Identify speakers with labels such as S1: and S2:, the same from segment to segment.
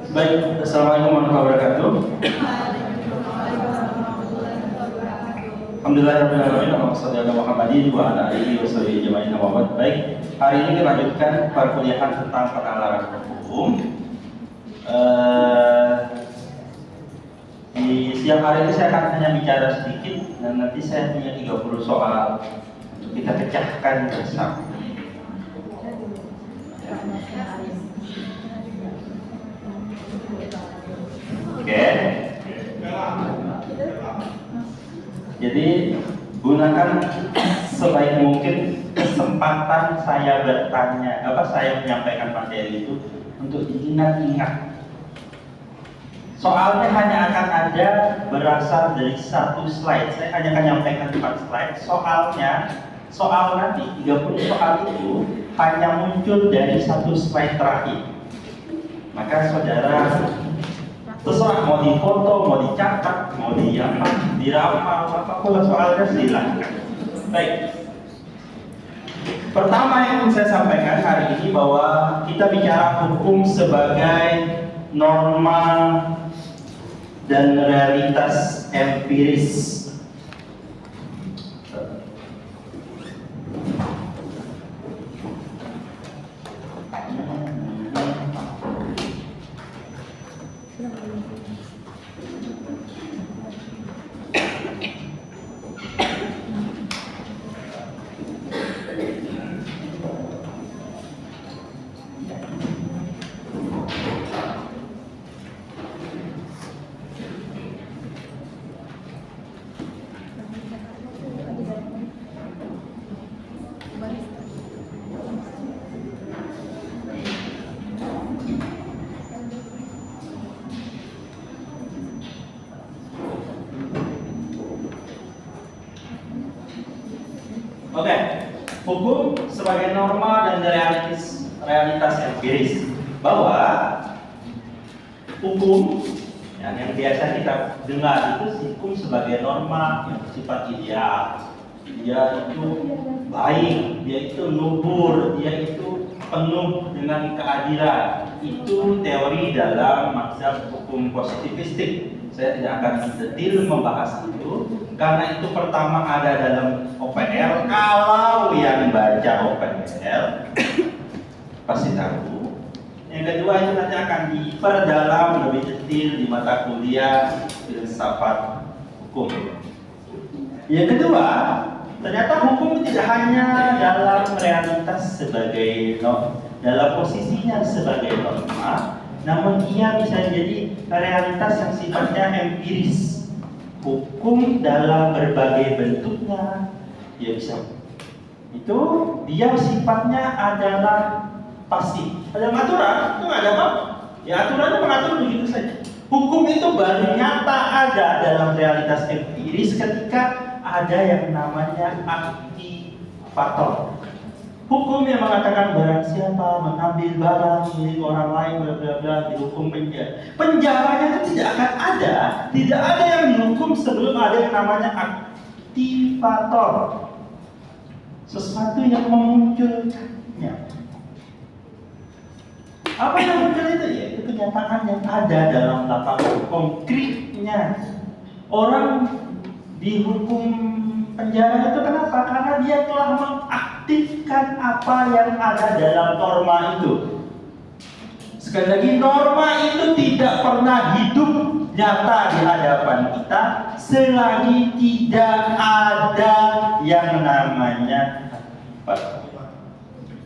S1: Baik, assalamualaikum warahmatullahi wabarakatuh. Alhamdulillahirrahmanirrahim. Allahumma shalli ala Muhammadin wa ala alihi wa sahbihi ajma'in. Baik, hari ini kita lanjutkan perkuliahan tentang penalaran hukum. Di siang hari ini saya akan hanya bicara sedikit dan nanti saya punya 30 soal untuk kita pecahkan bersama. Oke. Jadi gunakan sebaik mungkin kesempatan saya bertanya, saya menyampaikan materi itu untuk diingat-ingat. Soalnya hanya akan ada berasal dari satu slide. Saya hanya akan menyampaikan 4 slide. Soal nanti 30 soal itu hanya muncul dari satu slide terakhir. Maka saudara terserah mau difoto, mau dicatat, mau diramal, apapun soalnya silakan. Baik. Pertama yang ingin saya sampaikan hari ini bahwa kita bicara hukum sebagai norma dan realitas empiris. Oke, hukum sebagai norma dan realitas empiris, bahwa hukum yang biasa kita dengar itu hukum sebagai norma yang bersifat ideal. Dia itu baik, dia itu luhur, dia itu penuh dengan keadilan. Itu teori dalam mazhab hukum positivistik. Saya tidak akan detail membahas itu karena itu pertama ada dalam OPR. Kalau yang baca OPR pasti tahu. Yang kedua itu nanti akan diperdalam lebih detail di mata kuliah filsafat hukum. Yang kedua, ternyata hukum tidak hanya dalam realitas sebagai dalam posisinya sebagai norma, namun ia bisa jadi realitas yang sifatnya empiris. Hukum dalam berbagai bentuknya, dia bisa itu dia sifatnya adalah pasif. Ada aturan, itu nggak ada apa? Ya aturannya mengatur begitu saja. Hukum itu baru nyata ada dalam realitas empiris ketika ada yang namanya aktivator. Hukum yang mengatakan barang siapa mengambil barang milik orang lain bla bla bla dihukum penjara. Penjaranya itu tidak akan ada, tidak ada yang dihukum sebelum ada yang namanya aktivator. Sesuatu yang memunculkannya. Apa yang muncul itu? Ya itu kenyataan yang ada dalam lapangan konkretnya. Orang dihukum penjara itu kenapa? Karena dia telah mengaktifkan apa yang ada dalam norma itu. Sekali lagi, norma itu tidak pernah hidup nyata di hadapan kita selagi tidak ada yang namanya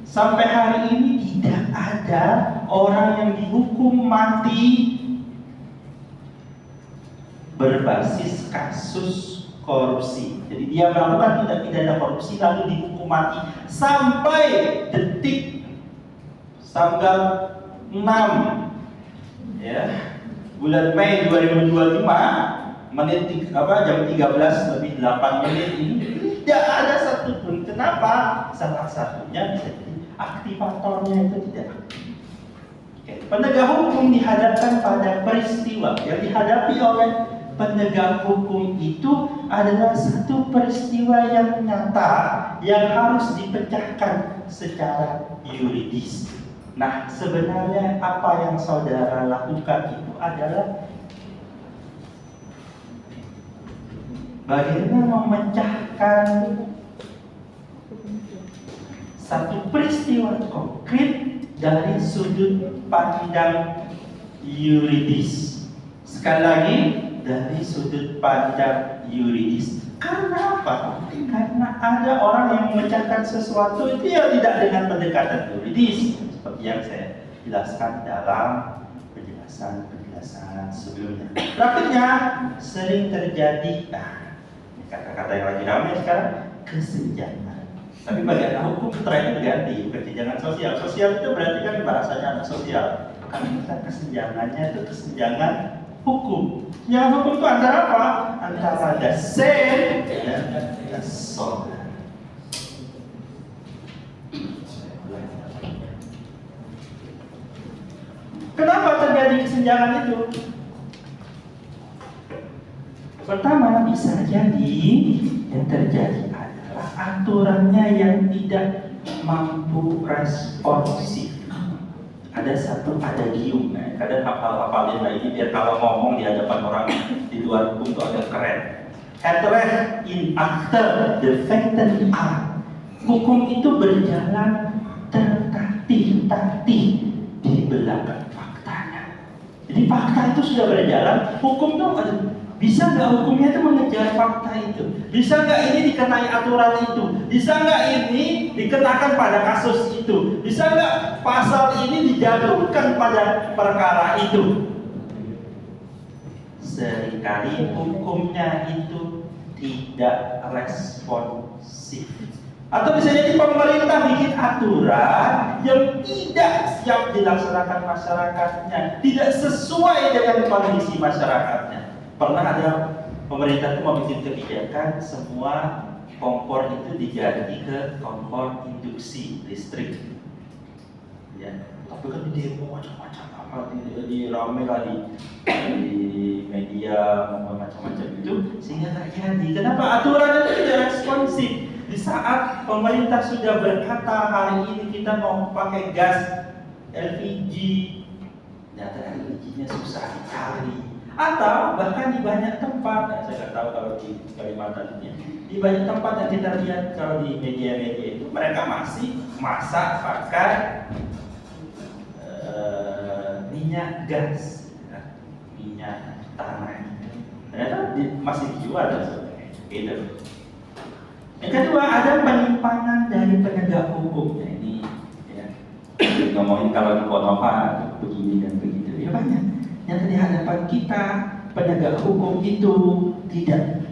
S1: sampai hari ini tidak ada orang yang dihukum mati berbasis kasus korupsi. Jadi dia melakukan tindak pidana korupsi lalu dihukum mati sampai detik tanggal 6 ya bulan Mei 2025 jam 13 lebih 8 menit ini tidak ada satupun. Kenapa? Salah satunya bisa jadi aktivatornya itu tidak aktif. Penegak hukum dihadapkan pada peristiwa yang dihadapi oleh penegak hukum itu adalah satu peristiwa yang nyata yang harus dipecahkan secara yuridis. Nah, sebenarnya apa yang saudara lakukan itu adalah bagaimana memecahkan satu peristiwa konkret dari sudut pandang yuridis. Sekali lagi, dari sudut pandang yuridis. Karena apa? Karena ada orang yang memecahkan sesuatu itu ya tidak dengan pendekatan yuridis, seperti yang saya jelaskan dalam penjelasan sebelumnya. Praktiknya sering terjadi, kata-kata yang lagi ramai sekarang, kesenjangan. Tapi bagian hukum trennya berganti, kesenjangan sosial. Sosial itu berarti kan bahasanya anak sosial. Kalau kita kesenjangannya itu kesenjangan hukum. Yang hukum itu antara apa? Antara the same dan the sort. Kenapa terjadi kesenjangan itu? Pertama, bisa jadi yang terjadi adalah aturannya yang tidak mampu responsif. Ada satu adagium, kadang hafal-hafalin lah ini biar kalau ngomong di hadapan orang di luar hukum itu agak keren. Etres in acte defected art. Hukum itu berjalan tertatih-tatih di belakang faktanya. Jadi fakta itu sudah berjalan, hukum itu bisa nggak hukumnya itu mengejar fakta itu? Bisa nggak ini dikenai aturan itu? Bisa nggak ini dikenakan pada kasus itu? Bisa nggak pasal ini dijatuhkan pada perkara itu? Seringkali hukumnya itu tidak responsif. Atau bisa jadi pemerintah bikin aturan yang tidak siap dilaksanakan masyarakatnya, tidak sesuai dengan kondisi masyarakatnya. Pernah ada pemerintah itu mau bikin kebijakan semua kompor itu diganti ke kompor induksi listrik. Ya, tapi kan di demo macam-macam apa di rame kali di media macam-macam itu sehingga nggak jadi. Kenapa? Aturannya itu tidak responsif. Di saat pemerintah sudah berkata hari ini kita mau pakai gas LPG, ternyata LPG-nya susah dicari. Atau bahkan di banyak tempat, saya nggak tahu kalau di Kalimantan ini, di banyak tempat yang kita lihat kalau di media-media itu mereka masih masak pakai minyak gas, minyak tanah. Ternyata masih dijual dan sebagainya. Gitu. Yang kedua, ada penyimpangan dari penegak hukumnya ini. Ya. Ngomongin kalau di Konoha begini dan begitu, ya banyak. Yang di hadapan kita penegak hukum itu tidak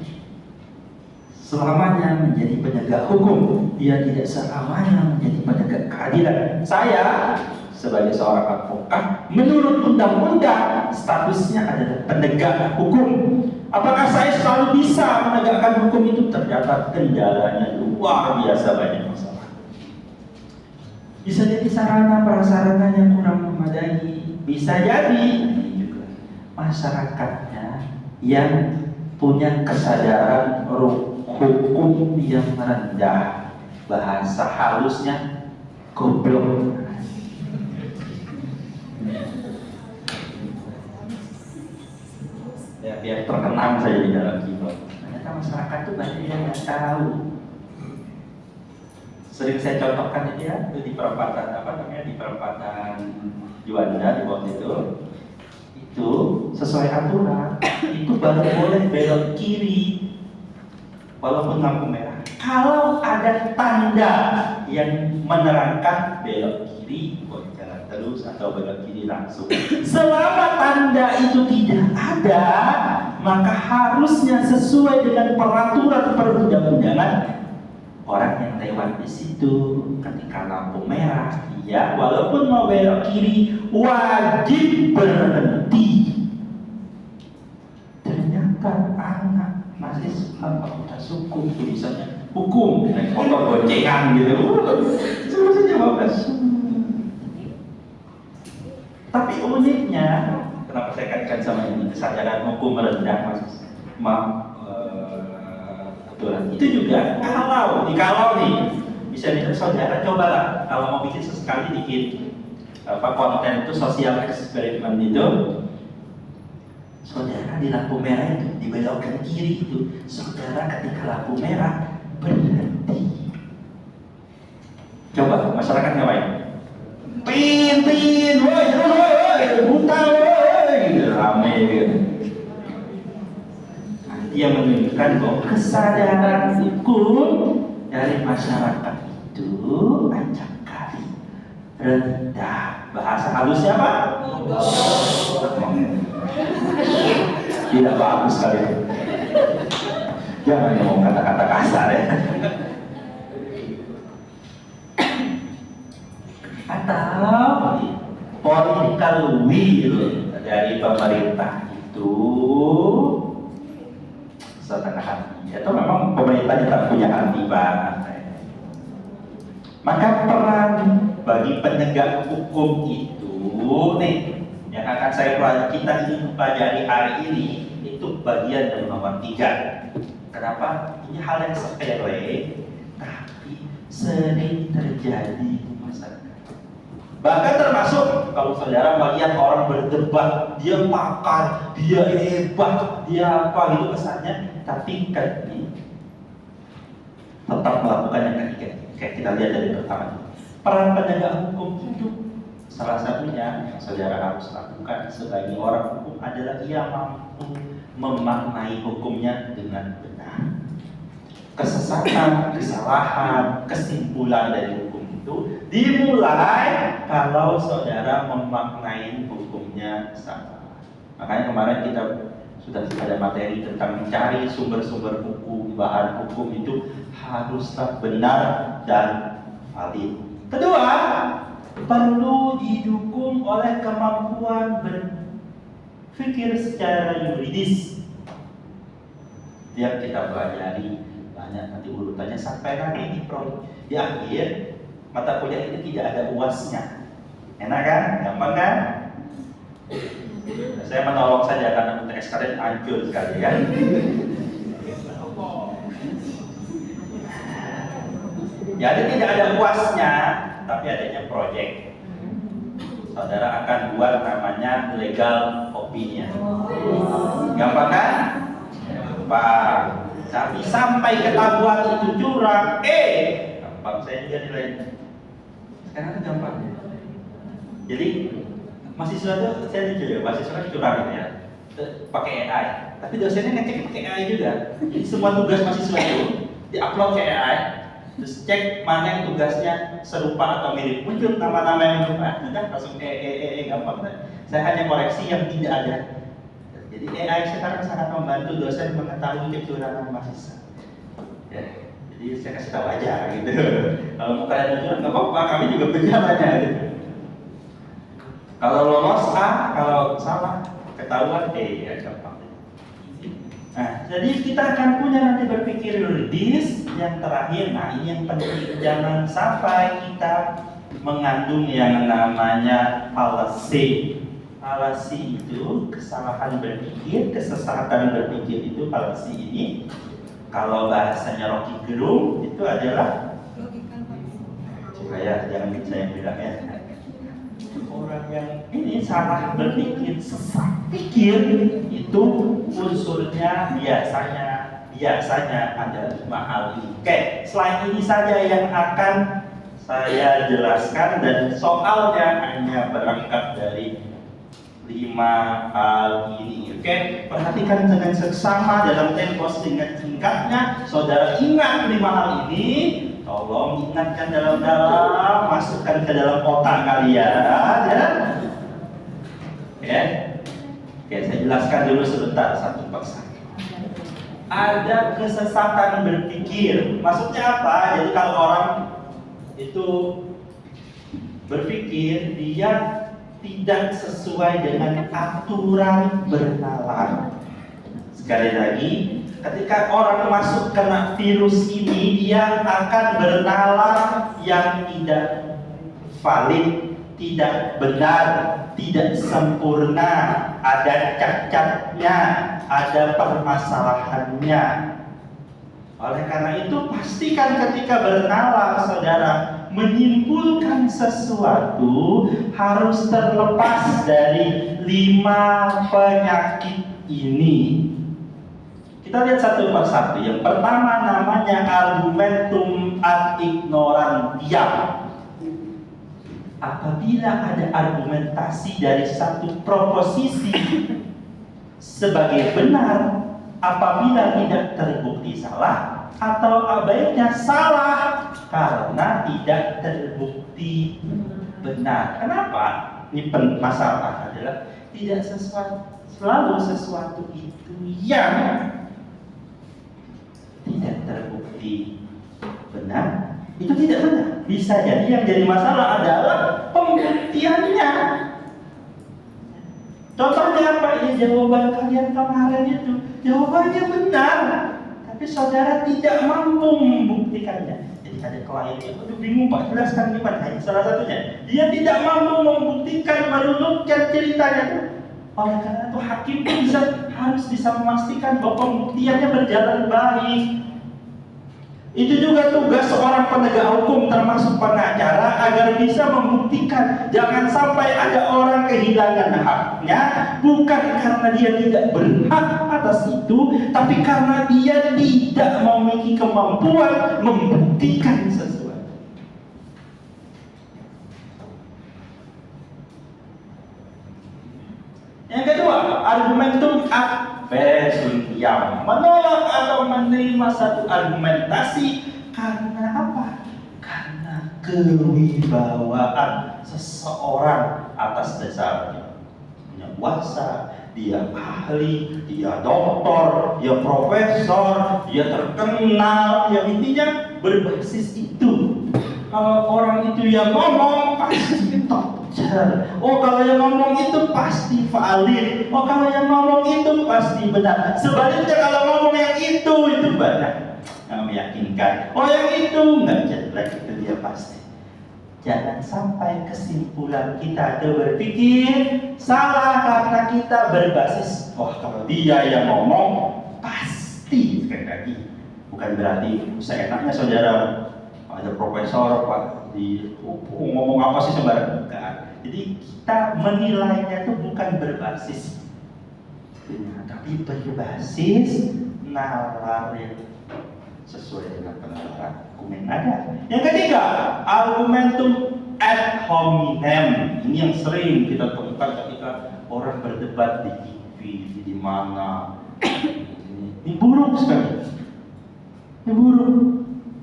S1: selamanya menjadi penegak hukum, dia tidak selamanya menjadi penegak keadilan. Saya sebagai seorang advokat, menurut undang-undang statusnya adalah penegak hukum. Apakah saya selalu bisa menegakkan hukum itu? Terdapat kendalanya luar biasa banyak masalah. Bisa jadi sarana prasarana yang kurang memadai, bisa jadi masyarakatnya yang punya kesadaran hukum yang rendah, bahasa halusnya goblok. Ya, biar terkenang saja di dalam keyboard. Ternyata masyarakat itu banyak yang nggak tahu. Sering saya contohkan itu ya, di perempatan di perempatan Juanda di waktu itu sesuai aturan itu baru boleh belok kiri walaupun lampu merah. Kalau ada tanda yang menerangkan belok kiri, boleh jalan terus atau belok kiri langsung. Selama tanda itu tidak ada, maka harusnya sesuai dengan peraturan perundang-undangan, orang yang lewat di situ ketika lampu merah, ya walaupun mau belok kiri wajib berhenti. Ternyata anak masih fakultas hukum, tulisannya hukum, naik motor goncengan gitu, cuma saja bagus. Tapi uniknya, kenapa saya kaitkan sama ini, kesadaran hukum rendah aturan itu juga kalau nih Bisa nih saudara cobalah kalau mau bikin sesekali bikin konten itu sosial eksperimen itu. Saudara di lampu merah itu dibelokkan kiri itu, saudara ketika lampu merah berhenti. Coba masyarakat ngapain? Pin, woi, buta, woi, rame gitu. Dia menunjukkan bahwa kesadaran hukum dari masyarakat itu acap kali rendah. Bahasa halusnya apa? Tidak bagus sekali. Jangan ngomong kata-kata kasar ya. Atau political will dari pemerintah itu setengah hati, atau memang pemerintah tidak punya hati banget. Maka peran bagi penegak hukum itu nih yang akan kita ingin pelajari hari ini itu bagian dari nomor 3. Kenapa? Ini hal yang sepele tapi sering terjadi di masyarakat. Bahkan termasuk kalau saudara melihat orang berdebat, dia pakar, dia hebat, dia apa gitu kesannya, tapi kan ini tetap melakukan yang ketiga. Kayak kita lihat dari pertama, peran penegak hukum itu salah satunya yang saudara harus lakukan sebagai orang hukum adalah ia mampu memaknai hukumnya dengan benar. Kesesatan, kesalahan, kesimpulan dari hukum itu dimulai kalau saudara memaknai hukumnya salah. Makanya kemarin kita sudah ada materi tentang mencari sumber-sumber hukum, bahan hukum itu haruslah benar dan valid. Kedua, perlu didukung oleh kemampuan berpikir secara yuridis. Tiap kita pelajari banyak nanti urutannya sampai nanti di akhir mata kuliah ini tidak ada UASnya. Enak kan? Gampang kan? Saya menolong saja karena UTS kalian hancur sekali kan? Jadi tidak ada UASnya, tapi adanya proyek. Saudara akan buat namanya legal opinion. Gampang kan? Gampang. Tapi sampai ketahuan itu curang, gampang saya juga nilainya. Sekarang itu gampang. Jadi mahasiswa itu saya lucu ya, mahasiswa curang gitu ya, pakai AI. Tapi dosennya ngecek pakai AI juga. Jadi semua tugas mahasiswa itu diupload ke AI. Terus cek mana yang tugasnya serupa atau mirip, muncul nama-nama yang serupa, udah langsung gampang. Saya hanya koreksi yang tidak ada. Jadi AI sekarang sangat membantu dosen mengetahui kecurangan mahasiswa. Ya, jadi saya kasih tahu aja gitu. Kalau mau kalian curang nggak apa-apa, kami juga berjalannya. Gitu. Kalau lolos A, kalau salah ketahuan ya gampang. Nah, jadi kita akan punya nanti berpikir yuridis. Yang terakhir, nah ini yang penting, jangan sampai kita mengandung yang namanya fallacy. Fallacy itu kesalahan berpikir, kesesatan berpikir itu fallacy ini. Kalau bahasanya Rocky Gerung itu adalah coba ya, jangan saya bilang ya. Orang yang ini salah berpikir, sesat pikir itu unsurnya biasanya ada 5 hal ini. Oke, selain ini saja yang akan saya jelaskan dan soalnya hanya berangkat dari 5 hal ini. Oke, perhatikan dengan seksama dalam tempo dengan singkatnya. Saudara ingat 5 hal ini. Tolong ingatkan dalam-dalam, masukkan ke dalam otak kalian, ya. Oke, saya jelaskan dulu sebentar satu persatu. Ada kesesatan berpikir. Maksudnya apa? Jadi kalau orang itu berpikir dia tidak sesuai dengan aturan bernalar. Sekali lagi, ketika orang masuk kena virus ini, dia akan bernalar yang tidak valid, tidak benar, tidak sempurna, ada cacatnya, ada permasalahannya. Oleh karena itu, pastikan ketika bernalar, saudara, menyimpulkan sesuatu harus terlepas dari 5 penyakit ini. Kita lihat satu persatu. Yang pertama namanya argumentum ad ignorantiam. Apabila ada argumentasi dari satu proposisi sebagai benar, apabila tidak terbukti salah, atau baiknya salah karena tidak terbukti benar. Kenapa? Ini masalah adalah tidak selalu sesuatu itu yang tidak terbukti benar itu tidak benar. Bisa jadi yang jadi masalah adalah pembuktiannya. Contohnya apa? Ya jawaban kalian kemarin itu jawabannya benar, tapi saudara tidak mampu membuktikannya. Jadi ada klien yang bingung, Pak, jelaskan gimana? Nah, salah satunya dia tidak mampu membuktikan, merunutkan ceritanya. Oleh karena itu hakim harus bisa memastikan bahwa pembuktiannya berjalan baik. Itu juga tugas seorang penegak hukum termasuk pengacara agar bisa membuktikan. Jangan sampai ada orang kehilangan haknya bukan karena dia tidak berhak atas itu, tapi karena dia tidak memiliki kemampuan membuktikan sesuatu. Yang kedua, argumentum ad presuntiam, menolak atau menerima satu argumentasi karena apa? Karena kewibawaan seseorang atas dasarnya. Punya kuasa, dia ahli, dia doktor, dia profesor, dia terkenal, yang intinya berbasis itu. Kalau orang itu yang ngomong pasti top. Oh, kalau yang ngomong itu pasti valid. Oh, kalau yang ngomong itu pasti benar. Sebaliknya kalau ngomong yang itu benar, yang meyakinkan. Oh, yang itu nggak jelek, itu dia pasti. Jangan sampai kesimpulan kita itu berpikir salah karena kita berbasis. Wah, kalau dia yang ngomong pasti. Sekali lagi, bukan berarti seenaknya saudara ada profesor Pak di ngomong apa sih sembarang. Bukan. Jadi kita menilainya itu bukan berbasis benar, tapi berbasis nalar yang sesuai dengan penalaran hukum yang ada. Yang ketiga, argumentum ad hominem. Ini yang sering kita temukan ketika orang berdebat di TV, di mana. Ini buruk sekali. Ini buruk.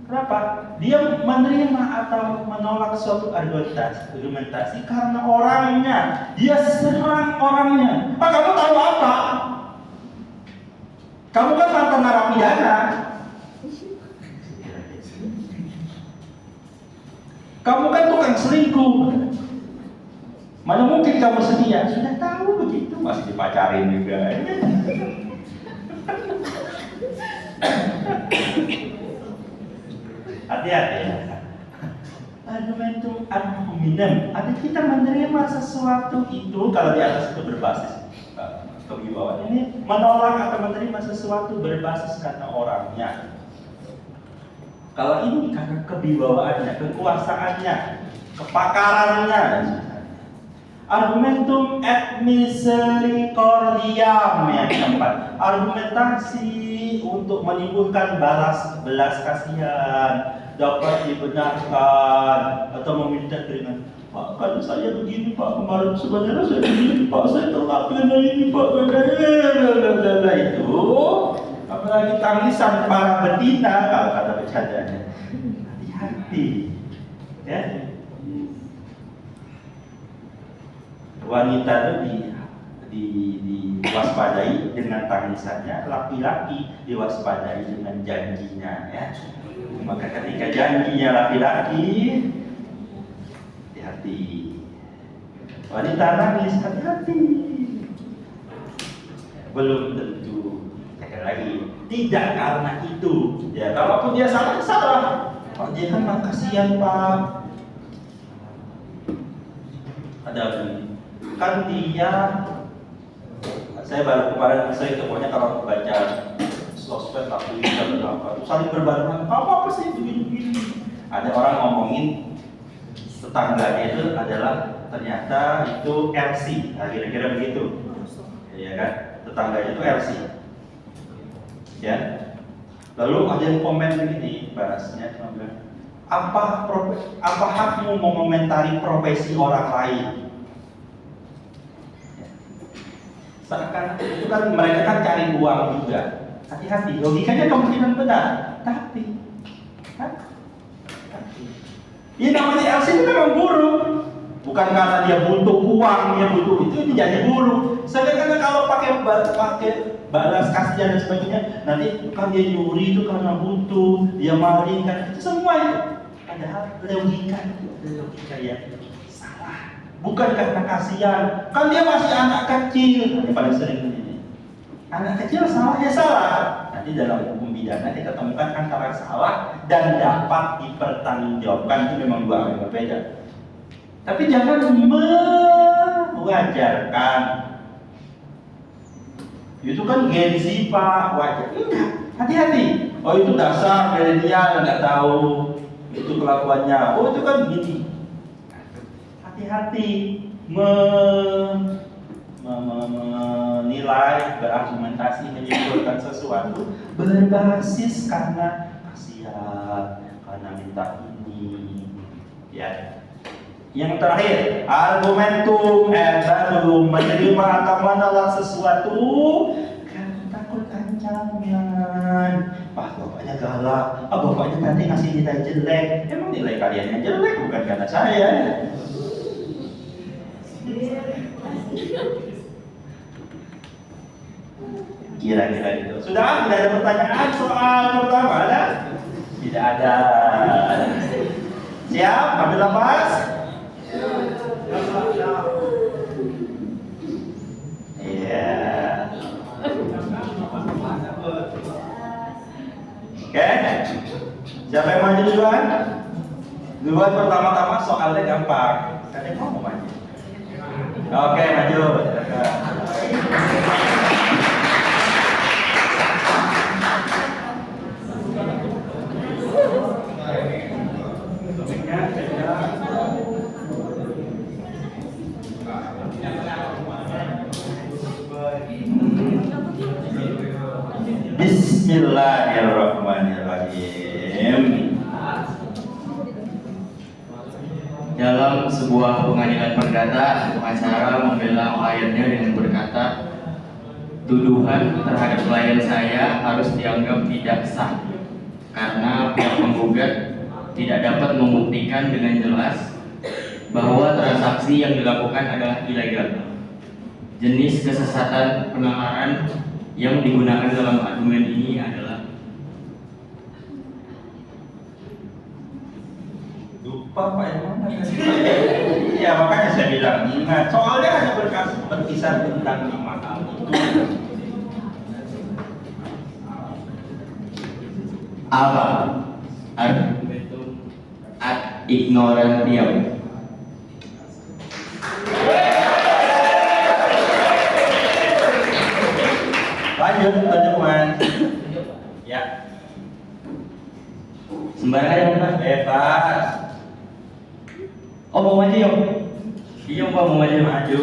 S1: Kenapa? Dia menerima atau menolak suatu argumentasi karena orangnya. Dia serang orangnya. Pak, kamu tahu apa? Kamu kan mantan narapidana. Kamu kan tukang selingkuh. Mana mungkin kamu setia? Sudah tahu begitu, masih dipacarin juga. Hati-hati ya. Argumentum ad hominem. Ada kita menerima sesuatu itu kalau di atas itu berbasis kewibawaan. Ini menolak atau menerima sesuatu berbasis karena orangnya. Kalau ini karena kewibawaannya, kekuasaannya, kepakarannya. Argumentum ad misericordiam yang keempat. Argumentasi untuk menimbulkan belas kasihan, dapat dibenarkan atau meminta keringan. Pak, kan saya begini Pak, kemarin sebenarnya saya begini Pak, saya telat karena ini Pak, karena itu. Apalagi tangisan para betina, kalau kata bercandanya. Hati-hati, ya. Wanita itu diwaspadai dengan tangisannya, laki-laki diwaspadai dengan janjinya, ya. Maka ketika janjinya laki-laki, hati-hati. Wanita nangis, hati-hati. Belum tentu. Sekali lagi, tidak karena itu. Ya, kalaupun dia salah, salah. Pak, dia kan kasihan Pak. Ada kan dia. Saya baru kemarin, saya pokoknya kalau baca sosmed atau Twitter atau apa, saling berbarengan, apa sih begini-begini. Ada orang ngomongin tetangganya itu adalah ternyata itu LC, nah, kira-kira begitu, ya kan? Tetangganya itu LC, ya. Lalu ada yang komen begini, bahasnya cuma bilang, apa hakmu mengomentari profesi orang lain? Seakan itu kan mereka kan cari uang juga. Hati-hati, logikanya kemungkinan benar, tapi ini namanya LC itu memang buruk, bukan karena dia butuh uang, dia butuh itu jadi buruk. Sedangkan kalau pakai balas kasihan dan sebagainya, nanti kan dia nyuri itu karena butuh, dia maling kan, itu semua itu. Padahal logika ya salah. Bukan karena kasihan, kan dia masih anak kecil. Yang paling sering ini, anak kecil salah ya salah. Nanti dalam hukum pidana kita temukan antara salah dan dapat dipertanggungjawabkan, itu memang dua hal yang berbeda. Tapi jangan mewajarkan. Itu kan Gen Z Pak, wajar. Enggak, hati-hati. Oh itu dasar milenial nggak tahu itu kelakuannya. Oh itu kan gini. Hati-hati menilai, berargumentasi, menyimpulkan sesuatu berbasis karena kasihan, karena minta ini, ya. Yang terakhir, argumentum baru menerima atau menolak sesuatu karena takut ancaman. Wah, bapaknya galak, bapaknya nanti ngasih nilai jelek. Emang nilai kalian yang jelek, bukan karena saya. Kira-kira itu. Sudah, tidak ada pertanyaan soal pertama, ada? Tidak ada. Siap? Ambil nafas. Iya. Oke. Siapa yang maju duluan? Duluan pertama-tama soalnya gampang. Kalian mau maju? Oke, maju. Bismillahirrahmanirrahim.
S2: Dalam sebuah pengadilan perdata, pengacara membela kliennya dengan berkata, tuduhan terhadap klien saya harus dianggap tidak sah karena pihak penggugat tidak dapat membuktikan dengan jelas bahwa transaksi yang dilakukan adalah ilegal. Jenis kesesatan penalaran yang digunakan dalam argumen ini adalah
S1: lupa Pak yang mana kan? Ya makanya saya bilang ingat, soalnya hanya berkisar tentang 5 hal itu.
S2: apa? Argumentum ad ignorantiam.
S1: Lanjut teman. Ya.
S2: Sembarangan yang benar.
S1: Bebas.
S2: Oh mau maju yuk? Iya Pak mau maju.
S1: Maju.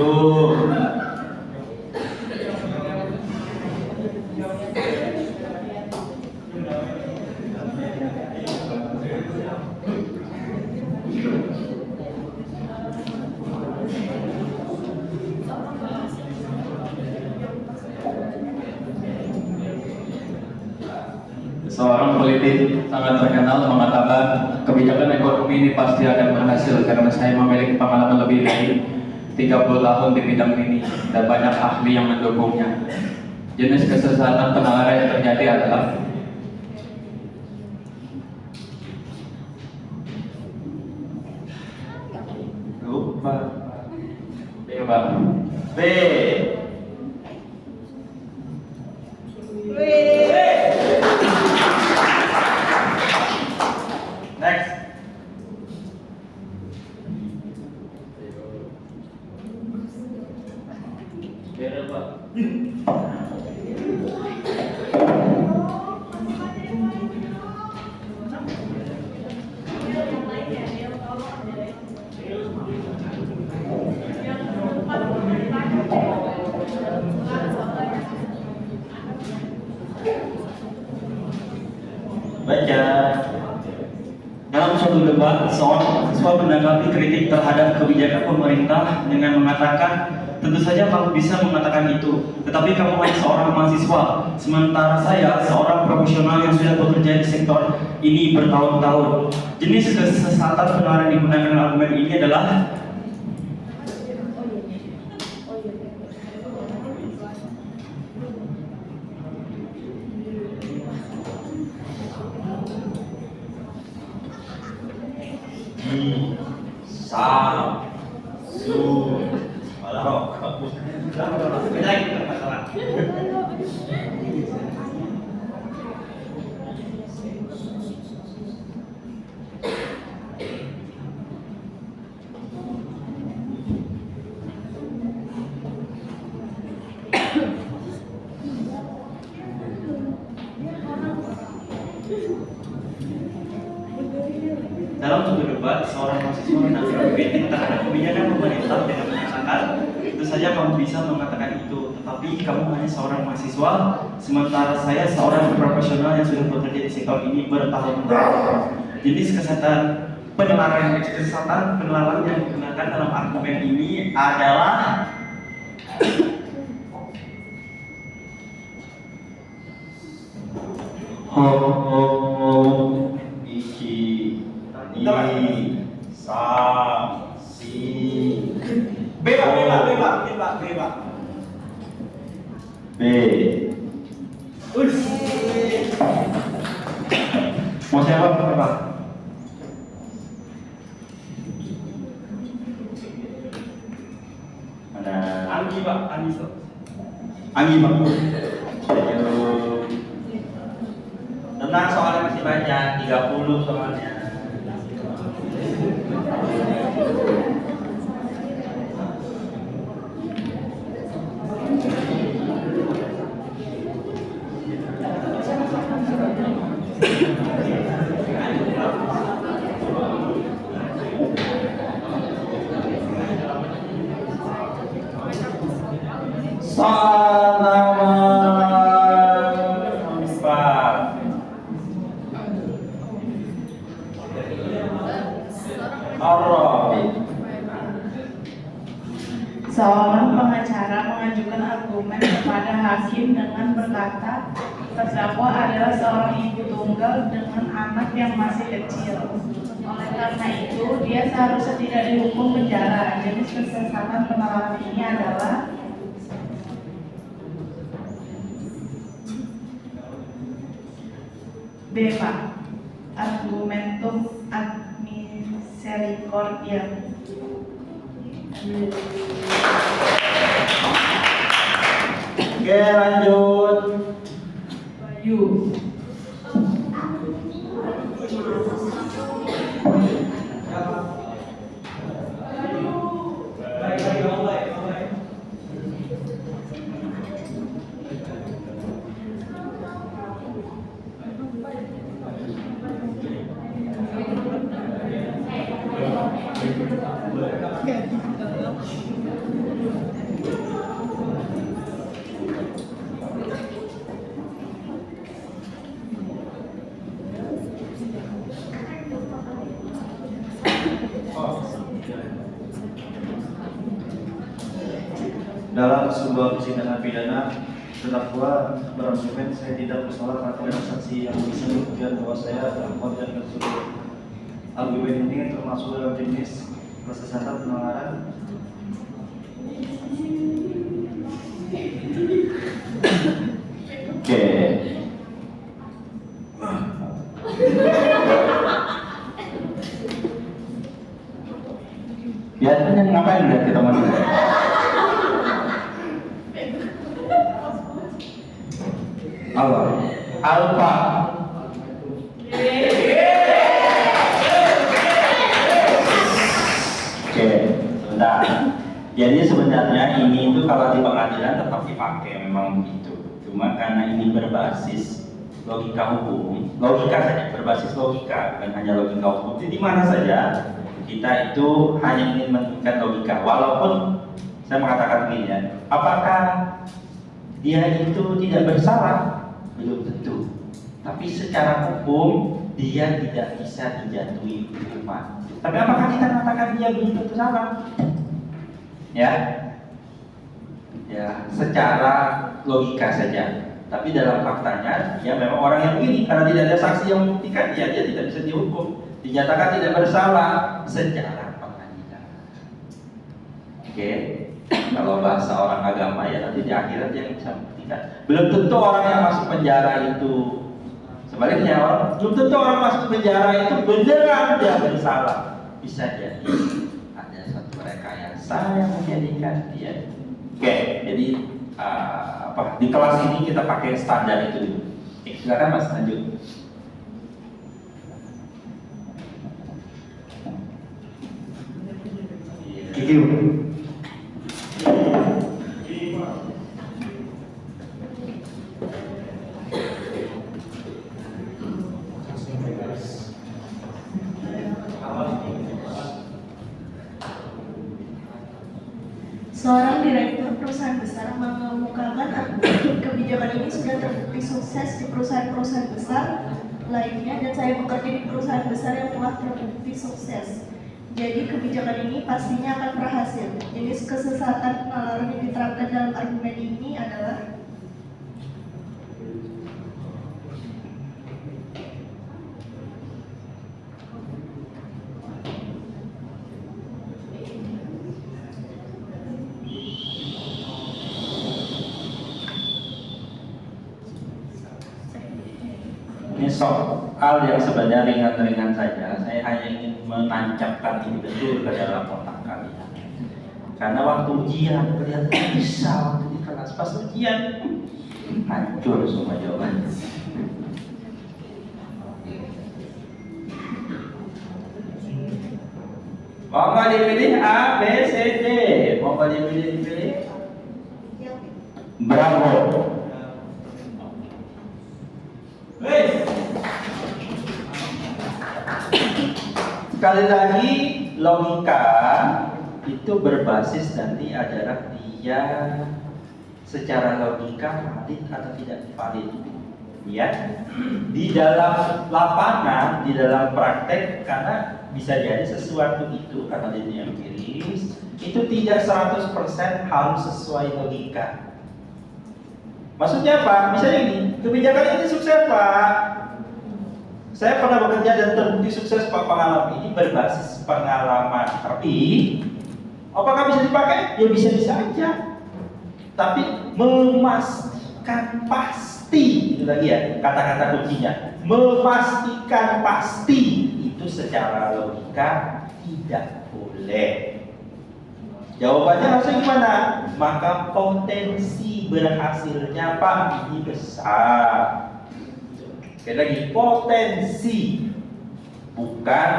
S3: Seorang politik sangat terkenal mengatakan kebijakan ekonomi ini pasti akan berhasil karena saya memiliki pengalaman lebih dari 30 tahun di bidang ini dan banyak ahli yang mendukungnya. Jenis kesesatan penalaran yang terjadi adalah
S1: Lupa.
S3: B, Pak.
S1: B. Next.
S2: Bener Pak. Dalam suatu debat, seorang mahasiswa menanggapi kritik terhadap kebijakan pemerintah dengan mengatakan, tentu saja kamu bisa mengatakan itu, tetapi kamu hanya seorang mahasiswa, sementara saya seorang profesional yang sudah bekerja di sektor ini bertahun-tahun. Jenis kesesatan penularan yang digunakan dalam argumen ini adalah
S1: Sa, Su, malah rokok. Beda lagi masalah.
S2: dalam suatu debat, seorang mahasiswa menanggapi kritik terhadap kebijakan pemerintah dengan mengatakan, tentu saja kamu bisa mengatakan itu, tetapi kamu hanya seorang mahasiswa, sementara saya seorang profesional yang sudah bekerja di sektor ini bertahun-tahun. Jenis kesesatan penularan yang digunakan dalam argumen ini adalah
S1: Iki, Ni, Sa, Si. Bebak. B.
S2: mau siapa? Apa?
S1: Mana?
S2: Anggi Pak,
S1: Anggi bagus. Ayo. Tenang, soalnya masih banyak, 30 soalnya. Salaman Pak. Arabi.
S4: Seorang pengacara mengajukan argumen kepada hakim dengan berkata, terdakwa adalah seorang ibu tunggal dengan anak yang masih kecil. Oleh karena itu, dia seharusnya tidak dihukum penjara. Jenis kesesatan penalaran ini adalah B. Argumentum ad misericordiam.
S1: Oke, lanjut.
S4: You.
S5: Dalam sebuah persidangan pidana, terdakwa berargumen saya tidak bersalah karena ada saksi yang bisa membuktikan bahwa saya telah melakukan tersebut. Argumen ini termasuk dalam jenis kesesatan penalaran.
S1: Oke. Biasanya ngapain lihat kita teman? Apa? Alfa. Oke, sebentar. Jadi sebenarnya ini itu kalau di pengadilan tetap dipakai memang begitu. Cuma karena ini berbasis logika hukum, logika saja, berbasis logika, bukan hanya logika hukum. Jadi di mana saja kita itu hanya ingin menunjukkan logika. Walaupun saya mengatakan begini ya, apakah dia itu tidak bersalah? Belum tentu. Tapi secara hukum dia tidak bisa dijatuhi hukuman. Tapi apakah kita katakan dia belum tentu salah? Ya, ya secara logika saja. Tapi dalam faktanya, ya memang orang yang begini karena tidak ada saksi yang membuktikan, ya dia tidak bisa dihukum, dinyatakan tidak bersalah secara pengadilan. Oke, kalau bahasa orang agama ya nanti di akhirat dia bisa membuktikan. Belum tentu orang yang masuk penjara itu, sebaliknya belum tentu orang masuk penjara itu beneran dia bersalah. Bisa jadi ada satu rekayasa yang menjadikan dia. Oke, jadi di kelas ini kita pakai standar itu dulu. Oke, silakan Mas, lanjut. Kiki.
S6: Seorang direktur perusahaan besar mengemukakan kebijakan ini sudah terbukti sukses di perusahaan-perusahaan besar lainnya, dan saya bekerja di perusahaan besar yang telah terbukti sukses. Jadi kebijakan ini pastinya akan berhasil. Jenis kesesatan penalaran yang diterapkan dalam argumen ini adalah
S1: ini soal yang sebenarnya ringan-ringan saja. Saya hanya ingin menancapkan ini betul ke dalam otak kalian. Karena waktu ujian kelihatan bisa waktu di kelas, pas ujian hancur semua jawabannya. Mau nggak dipilih A, B, C, D? Mau nggak dipilih? Bravo. Sekali lagi, logika itu berbasis nanti adalah dia secara logika valid atau tidak valid. Ya, di dalam lapangan, di dalam praktek, karena bisa jadi sesuatu itu karena dia empiris, itu tidak 100% harus sesuai logika. Maksudnya apa? Misalnya ini, kebijakan ini sukses Pak. Saya pernah bekerja dan terbukti sukses Pak, pengalaman ini berbasis pengalaman. Tapi, apakah bisa dipakai? Ya bisa-bisa aja. Tapi memastikan pasti, itu lagi ya kata-kata kuncinya. Memastikan pasti itu secara logika tidak boleh. Jawabannya harusnya gimana? Maka potensi berhasilnya Pak ini besar. Sekali lagi, potensi bukan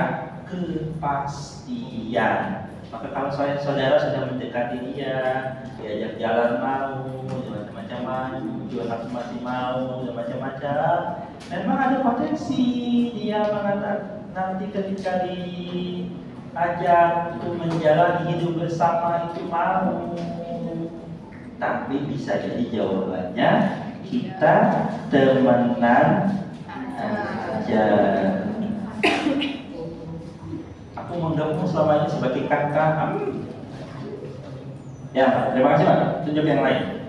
S1: kepastian. Maka kalau saudara sudah mendekati dia, diajak jalan mau, macam-macam jual masih mau, macam-macam, memang ada potensi dia mengatakan nanti ketika diajak untuk menjalani hidup bersama itu mau. Tapi bisa jadi jawabannya kita temenan aja. Aku menggabung selama ini sebagai kakak. Ya, terima kasih Pak. Tunjuk yang lain.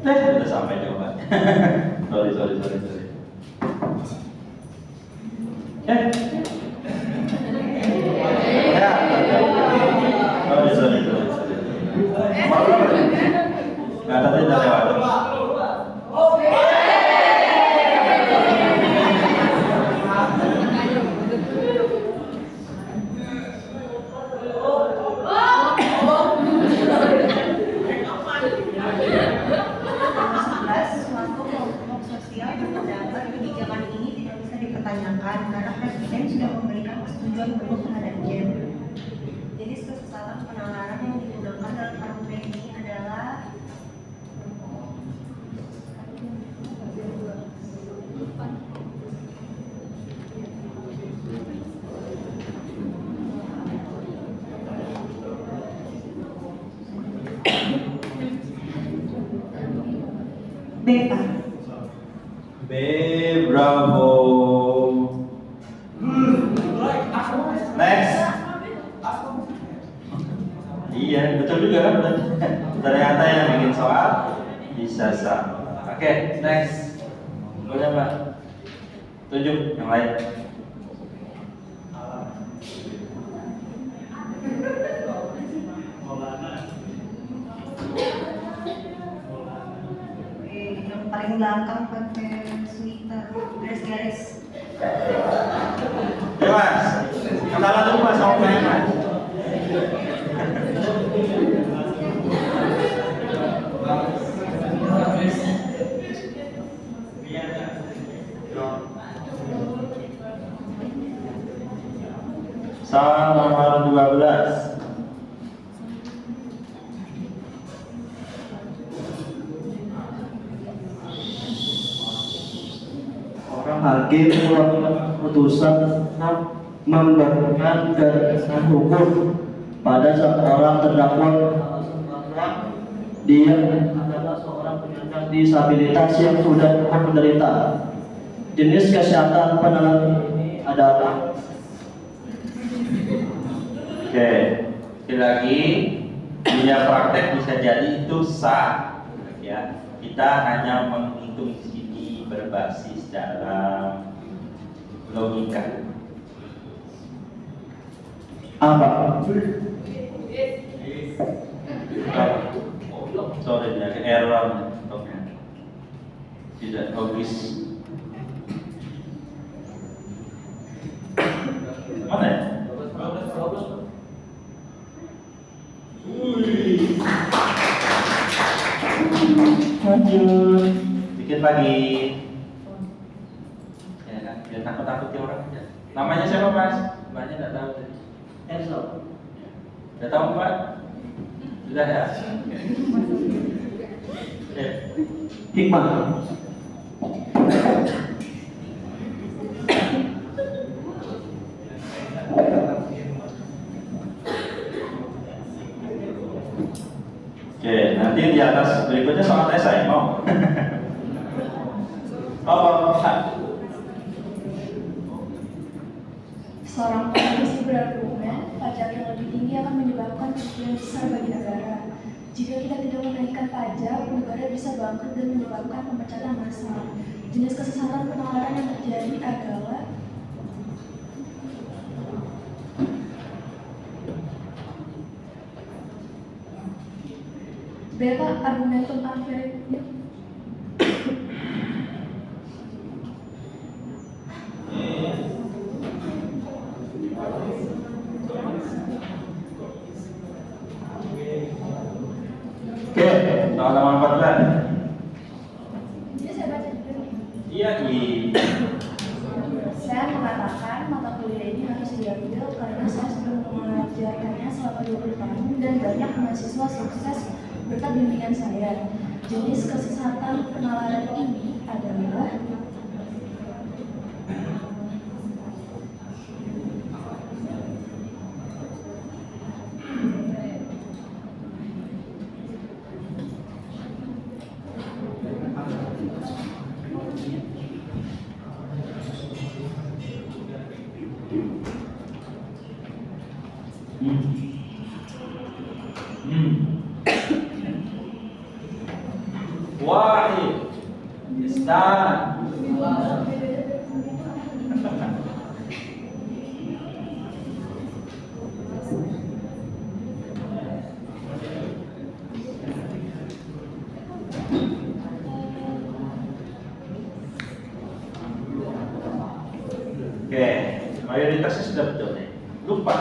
S1: Sudah sampai jawabannya. sorry. Ya. Sorry. Malu apa? Nggak ada tidak lewat.
S6: suatu kelompok sosial berpendapat kebijakan ini tidak bisa dipertanyakan karena Presiden sudah memberikan persetujuan penuh terhadapnya. Jenis kesesatan penalaran yang digunakan dalam argumen ini adalah B Pak.
S1: B, bravo. Next. Iya, betul juga kan? Ternyata yang bikin soal bisa sama. Oke, next. Boleh Mbak? Tunjuk yang lain.
S6: Yang paling belakang pakai sweater, garis-garis.
S1: Ya Mas, kenalan dulu Mas sama Mbak Mas. Soal nomor 12.
S5: Orang hakim melakukan putusan memberikan keputusan hukum pada seorang terdakwa dia adalah seorang penyandang disabilitas yang sudah menderita. Jenis kesehatan penerima ini adalah
S1: Oke, sekali lagi dunia praktek bisa jadi itu sah, ya. Kita hanya menghitung di sini berbasis dalam logika.
S5: apa?
S1: Sorry, ada error stopnya. Tidak logis. Mana ya? Lanjut. Dikit lagi. Ya kan, biar takut-takuti orang aja. Namanya siapa Mas? Mbaknya nggak tahu tadi.
S5: Enzo.
S1: Udah tahu Mbak? Sudah ya? Oke.
S5: Hikmah.
S1: Oke, nanti di atas berikutnya soal esai mau.
S7: Seorang politisi berargumen, pajak yang lebih tinggi akan menyebabkan kerugian besar bagi negara. Jika kita tidak menaikkan pajak, negara bisa bangkrut dan menyebabkan pemecatan massal. Jenis kesesatan penalaran yang terjadi adalah B. Argumentum aferentia.
S1: Oke, teman-teman 14.
S7: Jadi saya baca dulu.
S1: Iya,
S7: Saya mengatakan mata kuliah ini harus diambil karena saya sudah mengajarkannya selama 20 tahun dan banyak mahasiswa sukses berkat bimbingan saya. Jenis kesesatan penalaran ini adalah
S1: Wahid Istana. Oke, mayoritasnya sudah betul nih. Lupa.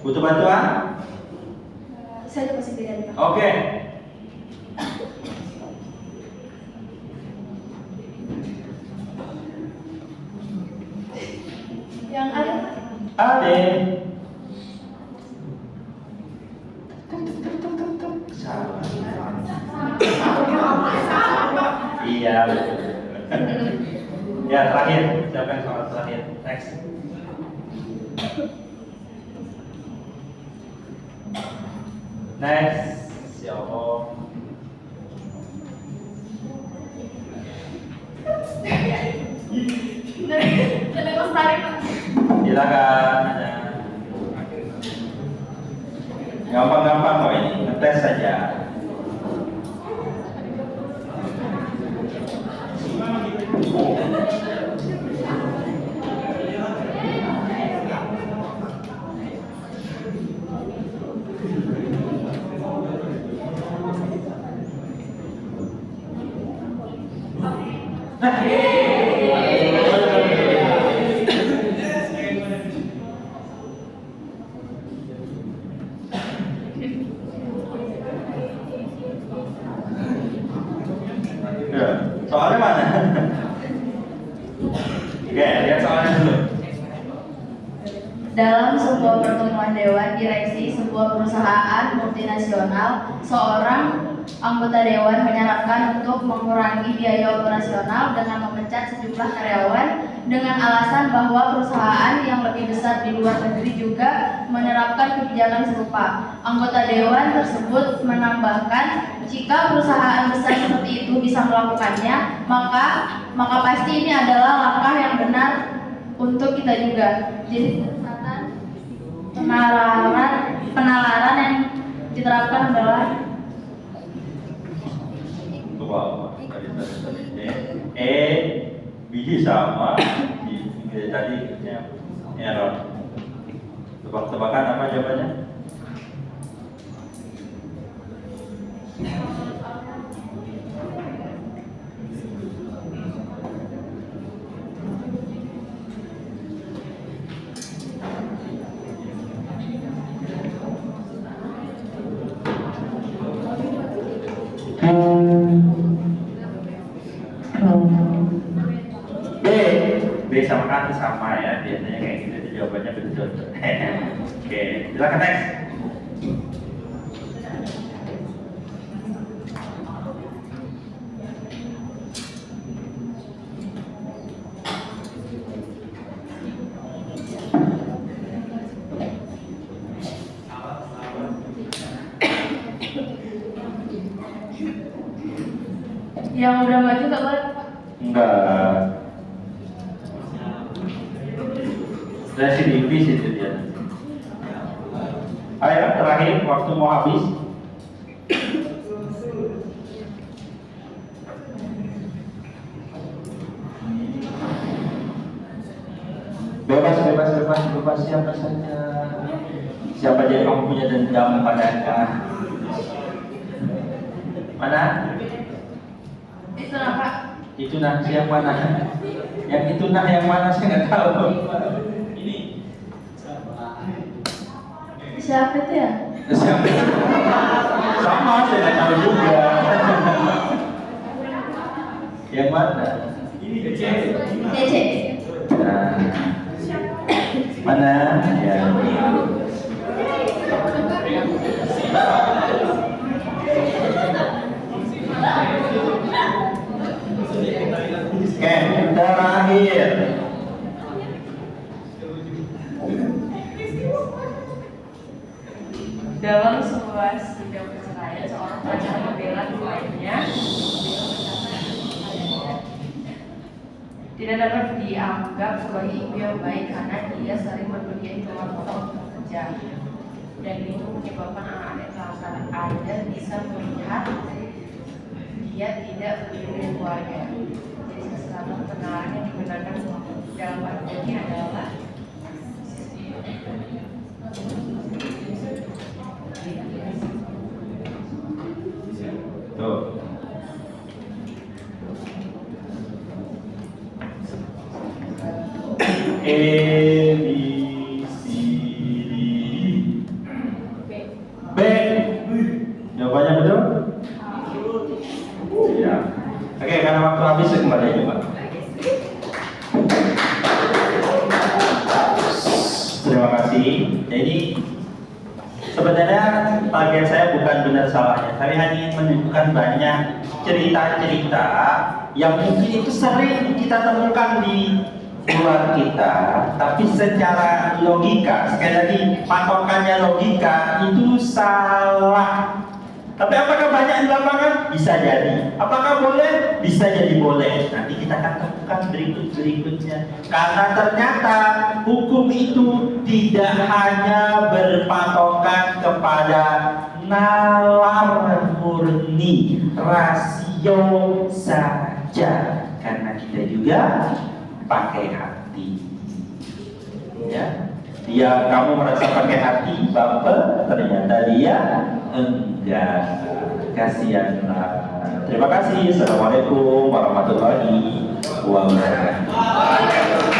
S1: Butuh bantuan?
S7: saya dapat sendiri Pak.
S1: Oke.
S7: Yang ada
S1: Ade. Salah. Iya. Betul. Ya terakhir, siapa yang soal terakhir? Next. Next. Ya Allah.
S7: Lebih lestari, Pak.
S1: Silakan. Ada. Gampang-gampang kok ini, ngetes saja. Ya, soalnya mana? Oke, lihat soalnya dulu.
S8: Dalam sebuah pertemuan dewan direksi sebuah perusahaan multinasional, seorang anggota dewan menyarankan untuk mengurangi biaya operasional dengan memecat sejumlah karyawan dengan alasan bahwa perusahaan yang lebih besar di luar negeri juga menerapkan kebijakan serupa. Anggota dewan tersebut menambahkan, jika perusahaan besar seperti itu bisa melakukannya, maka pasti ini adalah langkah yang benar untuk kita juga. Jadi penalaran yang diterapkan adalah
S1: Biji sama tadi error. Tebak-tebakan apa jawabannya? B sama A itu sama ya, biasanya kayak gitu itu jawabannya betul. Oke, silakan next.
S8: yang udah maju nggak boleh.
S1: Enggak. Residivis itu dia. Ayo terakhir, waktu mau habis. Bebas siapa saja. Siapa aja yang kamu punya dendam padanya? Mana?
S8: Itu apa?
S1: Itu nah siapa mana? Yang itu nah yang mana saya nggak tahu.
S8: Siapa itu ya?
S1: Siapa? Sama saya nggak tahu juga. Yang mana?
S8: DC.
S1: Nah, mana? Ya. Oke, terakhir.
S9: Dalam sebuah sidang perceraian, seorang pacar membela kliennya tidak dapat dianggap sebagai ibu yang baik karena dia sering berpergian keluar kota untuk bekerja, dan itu menyebabkan anak-anak kelas Anda bisa melihat dia tidak berdiri keluarga. Jadi sesuatu kebenaran yang dibenarkan dalam arti ini adalah
S1: Tuh. A, B, C, D, B. Jawabannya betul? Ya. Oke, karena waktu habis kembali coba. Terima kasih. Jadi sebenarnya target saya bukan benar salahnya. Saya hanya ingin menunjukkan banyak cerita-cerita yang mungkin itu sering kita temukan di luar kita, tapi secara logika, sekali lagi patokannya logika itu salah. Tapi apakah banyak di lapangan? Bisa jadi. Apakah boleh? Bisa jadi boleh. Nanti kita akan temukan berikutnya. Karena ternyata hukum itu tidak hanya berpatokan kepada nalar murni, rasio saja. Karena kita juga pakai hati. Ya. Dia kamu merasa pakai hati, baper, ternyata dia enggak. Kasihanlah. Terima kasih. Assalamualaikum warahmatullahi wabarakatuh.